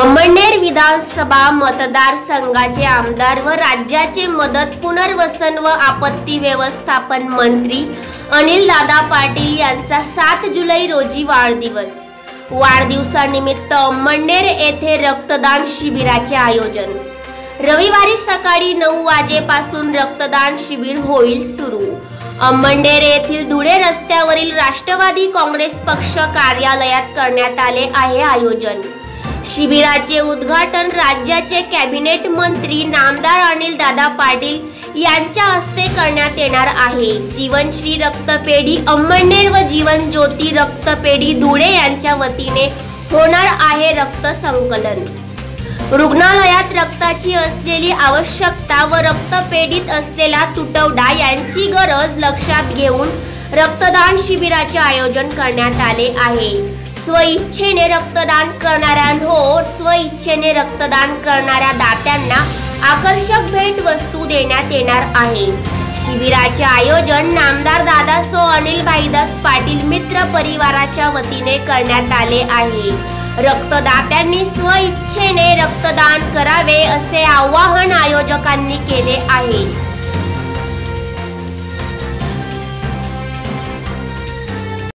अमळनेर विधानसभा मतदारसंघाचे आमदार व राज्याचे मदत पुनर्वसन व आपत्ती व्यवस्थापन मंत्री अनिलदादा पाटील यांचा 7 जुलै रोजी वाढदिवस। वाढदिवसानिमित्त अमळनेर येथे रक्तदान शिबिराचे आयोजन। रविवारी सकाळी 9 वाजेपासून रक्तदान शिबिर होईल सुरू। अमळनेर येथील धुळे रस्त्यावरील राष्ट्रवादी काँग्रेस पक्ष कार्यालयात करण्यात आले आहे आयोजन। शिबिराचे उद्घाटन राज्याचे कॅबिनेट मंत्री नामदार अनिलदादा पाटील यांच्या हस्ते करण्यात येणार आहे। जीवनश्री रक्तपेढी अमळनेर व जीवन ज्योती रक्तपेढी धुळे यांच्या वतीने होणार आहे रक्त संकलन। रुग्णालयात रक्ताची असलेली आवश्यकता व रक्तपेढीत असलेला तुटवडा यांची गरज लक्षात घेऊन रक्तदान शिबिराचे आयोजन करण्यात आले आहे। स्वइच्छेने रक्तदान करणाऱ्या दात्यांना आकर्षक भेट वस्तू देण्यात येणार आहे। शिबिराचे आयोजन नामदार दादासो अनिल भाईदास पाटील मित्र परिवाराच्या वतीने करण्यात आले आहे। रक्तदात्यांनी स्वइच्छेने रक्तदान करावे असे आवाहन आयोजकांनी केले आहे।